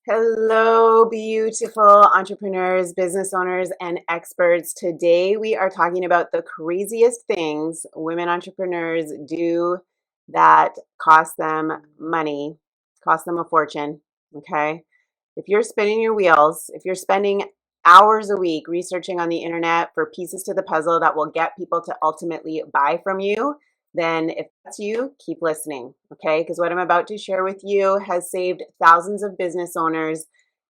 Hello, beautiful entrepreneurs, business owners, and experts. Today, we are talking about the craziest things women entrepreneurs do that cost them money, cost them a fortune. Okay. If you're spinning your wheels, if you're spending hours a week researching on the internet for pieces to the puzzle that will get people to ultimately buy from you, then if that's you, keep listening, okay? Because what I'm about to share with you has saved thousands of business owners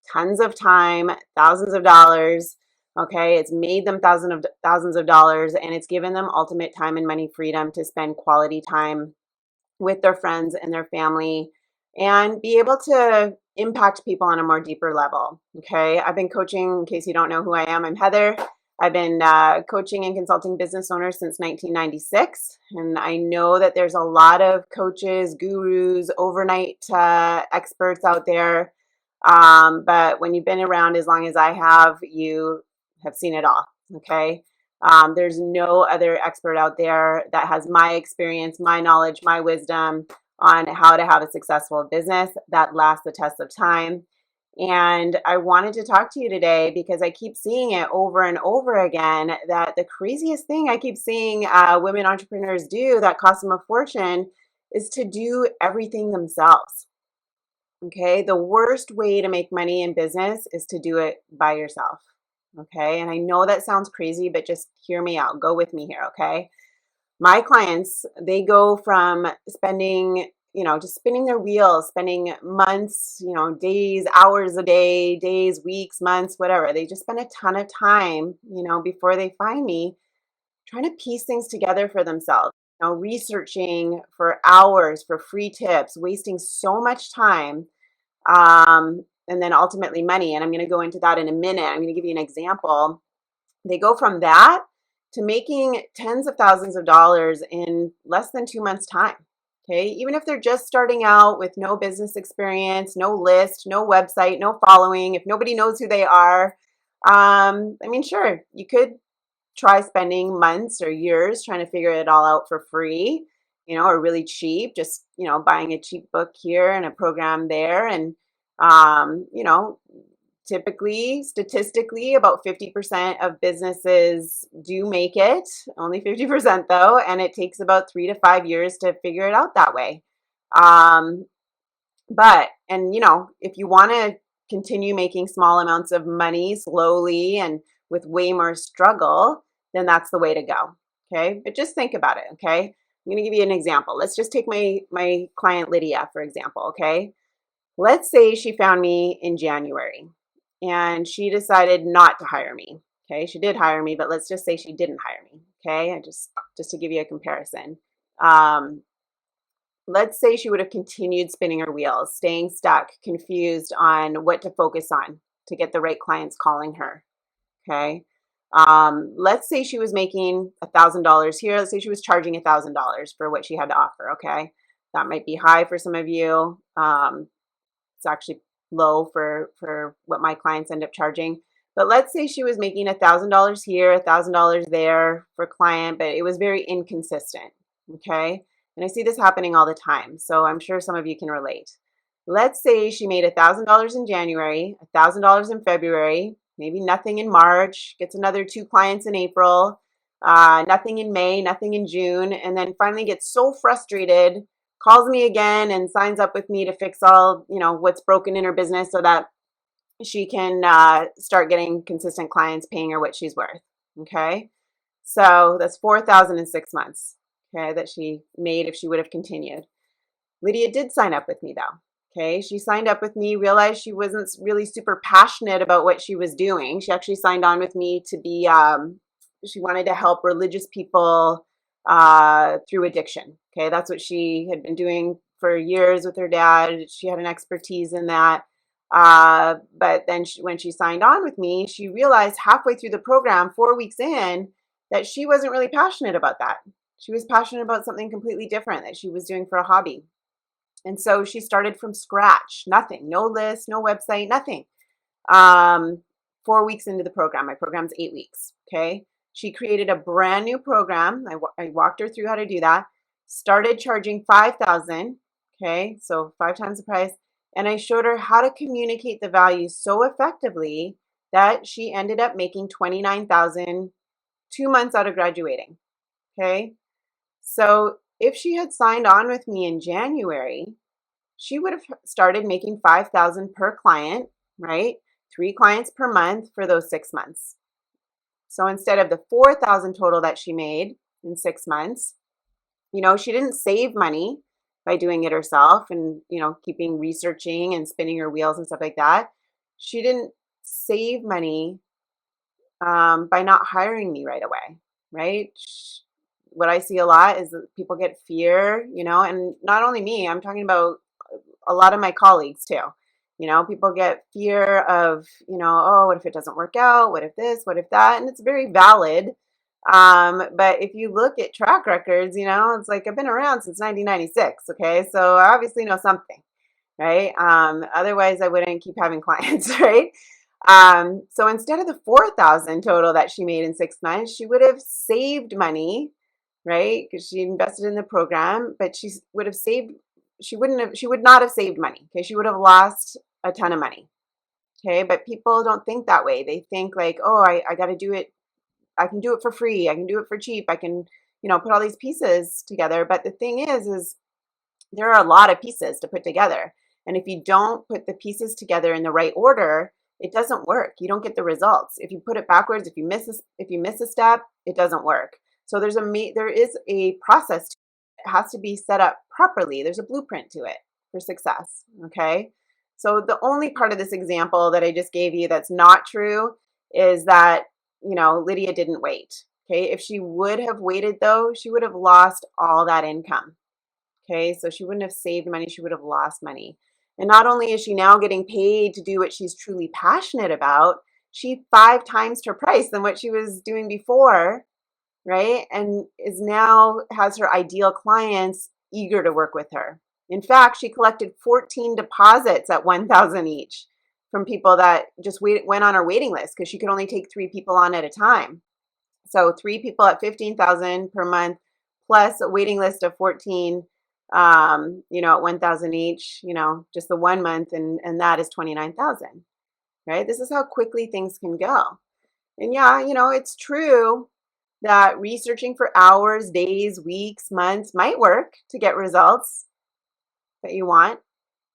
tons of time, thousands of dollars, okay? It's made them thousands of dollars, and it's given them ultimate time and money freedom to spend quality time with their friends and their family and be able to impact people on a more deeper level. Okay. I've been coaching, in case you don't know who I am, I'm Heather. I've been coaching and consulting business owners since 1996. And I know that there's a lot of coaches, gurus, overnight experts out there. But when you've been around as long as I have, you have seen it all. Okay. There's no other expert out there that has my experience, my knowledge, my wisdom on how to have a successful business that lasts the test of time. And I wanted to talk to you today because I keep seeing it over and over again that the craziest thing I keep seeing women entrepreneurs do that costs them a fortune is to do everything themselves. Okay. The worst way to make money in business is to do it by yourself. Okay. And I know that sounds crazy, but just hear me out. Go with me here. Okay. My clients, they go from spending, just spinning their wheels, spending months, days, hours a day, days, weeks, months, whatever. They just spend a ton of time, before they find me trying to piece things together for themselves, researching for hours for free tips, wasting so much time and then ultimately money. And I'm going to go into that in a minute. I'm going to give you an example. They go from that to making tens of thousands of dollars in less than 2 months' time. Okay. Even if they're just starting out with no business experience, no list, no website, no following, if nobody knows who they are, sure, you could try spending months or years trying to figure it all out for free, or really cheap, just, buying a cheap book here and a program there. And, typically, statistically, about 50% of businesses do make it, only 50% though, and it takes about 3 to 5 years to figure it out that way. Um, if you want to continue making small amounts of money slowly and with way more struggle, then that's the way to go. Okay. But just think about it. Okay. I'm going to give you an example. Let's just take my client Lydia, for example. Okay. Let's say she found me in January and she decided not to hire me. Okay. She did hire me, but let's just say she didn't hire me. Okay. And just to give you a comparison. Um, let's say she would have continued spinning her wheels, staying stuck, confused on what to focus on to get the right clients calling her. Okay. Let's say she was making $1,000 here. Let's say she was charging $1,000 for what she had to offer. Okay. That might be high for some of you. It's actually low for what my clients end up charging. But let's say she was making $1,000 here, $1,000 there for client, but it was very inconsistent. Okay. And I see this happening all the time. So I'm sure some of you can relate. Let's say she made $1,000 in January, $1,000 in February, maybe nothing in March, gets another 2 clients in April, nothing in May, nothing in June, and then finally gets so frustrated, calls me again and signs up with me to fix all, what's broken in her business so that she can start getting consistent clients paying her what she's worth. Okay. So that's 4,000 in 6 months. Okay. That she made if she would have continued. Lydia did sign up with me though. Okay. She signed up with me, realized she wasn't really super passionate about what she was doing. She actually signed on with me to be, she wanted to help religious people through addiction. Okay. That's what she had been doing for years with her dad. She had an expertise in that. But then when she signed on with me, she realized halfway through the program, 4 weeks in, that she wasn't really passionate about that. She was passionate about something completely different that she was doing for a hobby. And so she started from scratch, nothing, no list, no website, nothing. 4 weeks into the program, my program's 8 weeks. Okay. She created a brand new program. I walked her through how to do that. Started charging 5,000. Okay. So 5 times the price. And I showed her how to communicate the value so effectively that she ended up making 29,000 2 months out of graduating. Okay. So if she had signed on with me in January, she would have started making 5,000 per client, right? 3 clients per month for those 6 months. So instead of the 4,000 total that she made in 6 months, she didn't save money by doing it herself and, keeping researching and spinning her wheels and stuff like that. She didn't save money by not hiring me right away, right? What I see a lot is that people get fear, and not only me, I'm talking about a lot of my colleagues too. People get fear of, oh, what if it doesn't work out? What if this? What if that? And it's very valid. But if you look at track records, it's like I've been around since 1996. Okay. So I obviously know something, right? Otherwise, I wouldn't keep having clients, right? So instead of the 4,000 total that she made in 6 months, she would have saved money, right? Because she invested in the program, but would have saved, she would not have saved money. Okay. She would have lost a ton of money. Okay. But people don't think that way. They think like, oh, I got to do it. I can do it for free. I can do it for cheap. I can, put all these pieces together. But the thing is there are a lot of pieces to put together. And if you don't put the pieces together in the right order, it doesn't work. You don't get the results. If you put it backwards, if you miss a step, it doesn't work. So there is a process. It has to be set up properly. There's a blueprint to it for success. Okay. So the only part of this example that I just gave you that's not true is that, Lydia didn't wait. Okay. If she would have waited though, she would have lost all that income. Okay, so she wouldn't have saved money, she would have lost money. And not only is she now getting paid to do what she's truly passionate about, she 5 times her price than what she was doing before, right? And is now has her ideal clients eager to work with her. In fact, she collected 14 deposits at 1,000 each from people that just went on her waiting list because she could only take 3 people on at a time. So 3 people at 15,000 per month, plus a waiting list of 14, at 1,000 each, just the 1 month, and that is 29,000, right? This is how quickly things can go. And yeah, it's true that researching for hours, days, weeks, months might work to get results that you want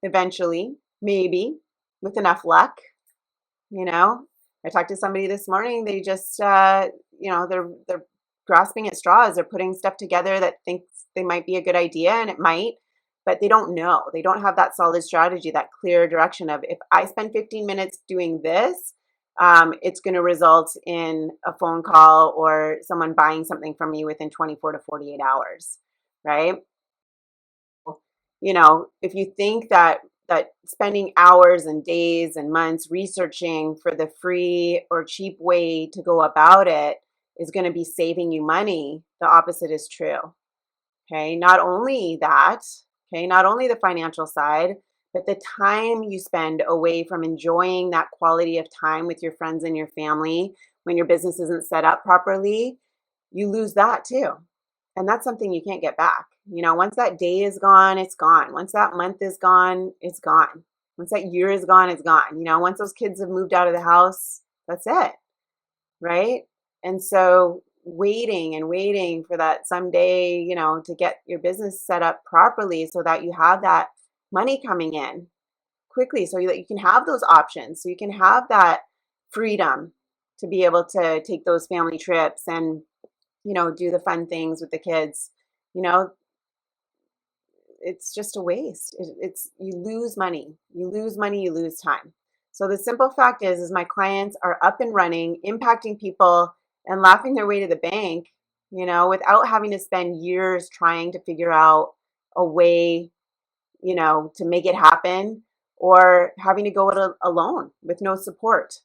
eventually, maybe with enough luck. You know, I talked to somebody this morning. They just, they're grasping at straws. They're putting stuff together that thinks they might be a good idea, and it might, but they don't know. They don't have that solid strategy, that clear direction of if I spend 15 minutes doing this, it's going to result in a phone call or someone buying something from me within 24 to 48 hours, right? If you think that spending hours and days and months researching for the free or cheap way to go about it is going to be saving you money, the opposite is true. Okay, not only that, okay, not only the financial side, but the time you spend away from enjoying that quality of time with your friends and your family when your business isn't set up properly, you lose that too. And that's something you can't get back. Once that day is gone, it's gone. Once that month is gone, it's gone. Once that year is gone, it's gone. Once those kids have moved out of the house, that's it. Right? And so waiting and waiting for that someday, to get your business set up properly so that you have that money coming in quickly so that you can have those options, so you can have that freedom to be able to take those family trips and, do the fun things with the kids. You know, it's just a waste. It's you lose money. You lose money, you lose time. So the simple fact is my clients are up and running, impacting people and laughing their way to the bank, without having to spend years trying to figure out a way, to make it happen or having to go it alone with no support,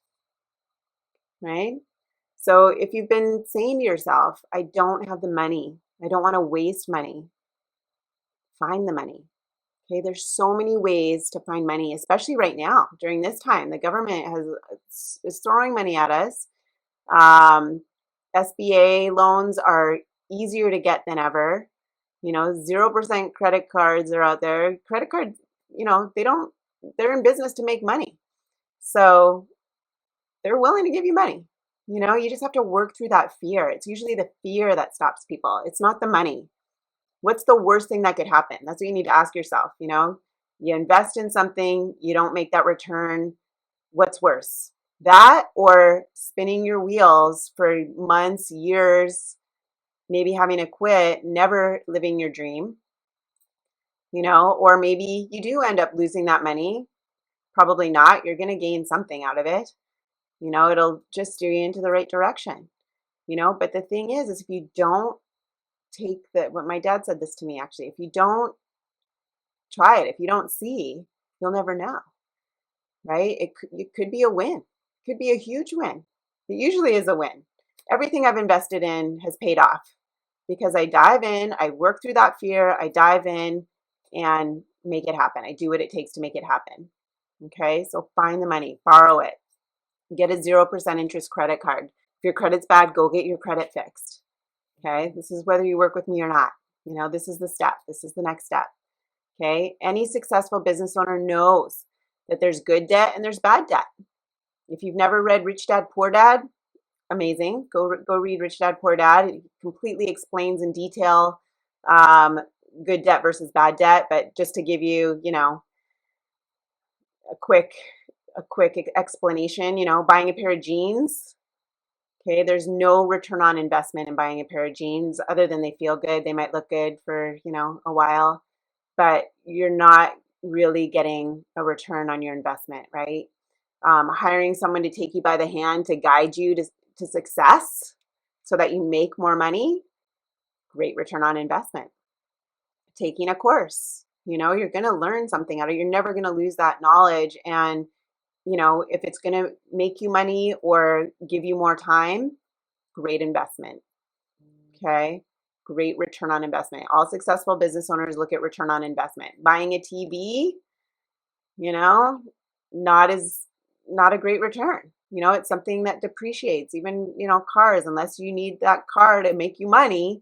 right? So if you've been saying to yourself, I don't have the money, I don't want to waste money, find the money. Okay, there's so many ways to find money, especially right now during this time. The government is throwing money at us. SBA loans are easier to get than ever. 0% credit cards are out there. Credit cards, they don't they're in business to make money. So they're willing to give you money. You just have to work through that fear. It's usually the fear that stops people. It's not the money. What's the worst thing that could happen? That's what you need to ask yourself. You invest in something, you don't make that return. What's worse? That or spinning your wheels for months, years, maybe having to quit, never living your dream, or maybe you do end up losing that money. Probably not. You're going to gain something out of it. It'll just steer you into the right direction. But the thing is if you don't take what my dad said this to me actually, if you don't try it, if you don't see, you'll never know, right? It could be a win. It could be a huge win. It usually is a win. Everything I've invested in has paid off because I dive in, I work through that fear, I dive in and make it happen. I do what it takes to make it happen. Okay, so find the money, borrow it, get a 0% interest credit card. If your credit's bad, go get your credit fixed. Okay, this is whether you work with me or not. This is the step, this is the next step. Okay, any successful business owner knows that there's good debt and there's bad debt. If you've never read Rich Dad Poor Dad, amazing. Go read Rich Dad Poor Dad. It completely explains in detail good debt versus bad debt. But just to give you, a quick explanation, buying a pair of jeans. Okay, there's no return on investment in buying a pair of jeans other than they feel good. They might look good for, a while, but you're not really getting a return on your investment, right? Hiring someone to take you by the hand to guide you to success so that you make more money, great return on investment. Taking a course, you're going to learn something out of it. You're never going to lose that knowledge. And, if it's going to make you money or give you more time, great investment. Okay. Great return on investment. All successful business owners look at return on investment. Buying a TV, not a great return. It's something that depreciates. Even, cars, unless you need that car to make you money,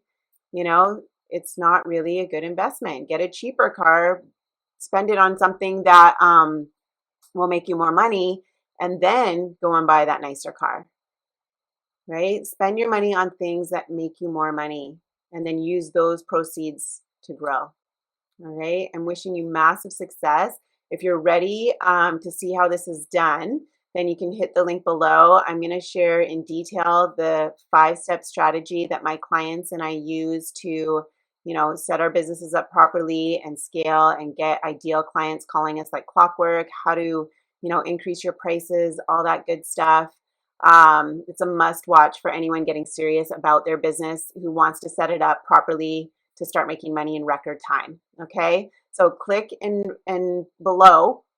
it's not really a good investment. Get a cheaper car, spend it on something that will make you more money, and then go and buy that nicer car, right? Spend your money on things that make you more money and then use those proceeds to grow. All right. I'm wishing you massive success. If you're ready to see how this is done, then you can hit the link below. I'm going to share in detail the 5-step strategy that my clients and I use to, set our businesses up properly and scale and get ideal clients calling us like clockwork, how to, increase your prices, all that good stuff. It's a must watch for anyone getting serious about their business who wants to set it up properly to start making money in record time. Okay, so click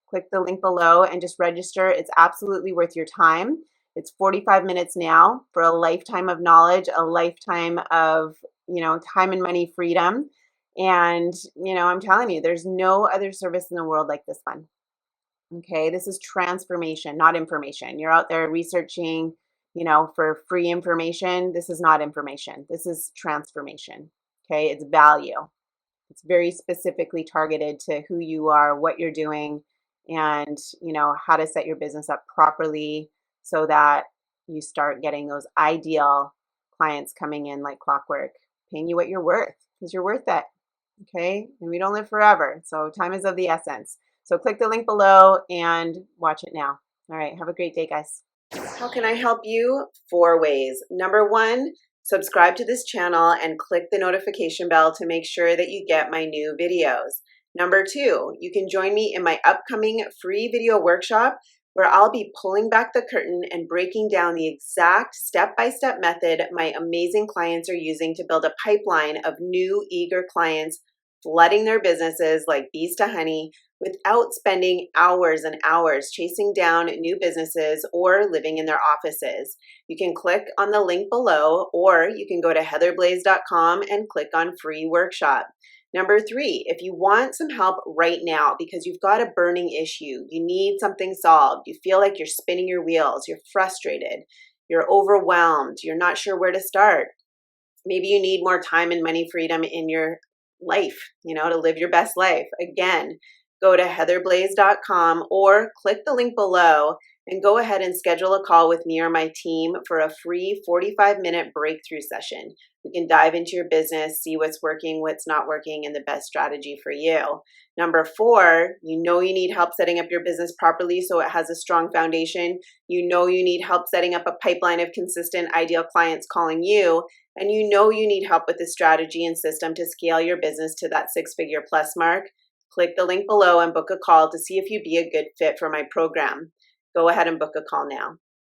click the link below and just register. It's absolutely worth your time. It's 45 minutes now for a lifetime of knowledge, a lifetime of, time and money freedom. And, I'm telling you, there's no other service in the world like this one. Okay, this is transformation, not information. You're out there researching, for free information. This is not information. This is transformation. Okay, it's value. It's very specifically targeted to who you are, what you're doing, and how to set your business up properly so that you start getting those ideal clients coming in like clockwork, paying you what you're worth because you're worth it. Okay, and we don't live forever, so time is of the essence. So click the link below and watch it now. All right, have a great day, guys. How can I help you? 4 ways. Number 1, subscribe to this channel and click the notification bell to make sure that you get my new videos. Number 2, you can join me in my upcoming free video workshop where I'll be pulling back the curtain and breaking down the exact step-by-step method my amazing clients are using to build a pipeline of new eager clients flooding their businesses like bees to honey without spending hours and hours chasing down new businesses or living in their offices. You can click on the link below, or you can go to heatherblaze.com and click on free workshop. Number 3, if you want some help right now because you've got a burning issue, you need something solved, you feel like you're spinning your wheels, you're frustrated, you're overwhelmed, you're not sure where to start. Maybe you need more time and money freedom in your life, to live your best life. Again, go to heatherblaze.com or click the link below and go ahead and schedule a call with me or my team for a free 45-minute breakthrough session. We can dive into your business, see what's working, what's not working, and the best strategy for you. Number 4, you know you need help setting up your business properly so it has a strong foundation. You know you need help setting up a pipeline of consistent, ideal clients calling you. And you know you need help with the strategy and system to scale your business to that 6-figure plus mark. Click the link below and book a call to see if you'd be a good fit for my program. Go ahead and book a call now.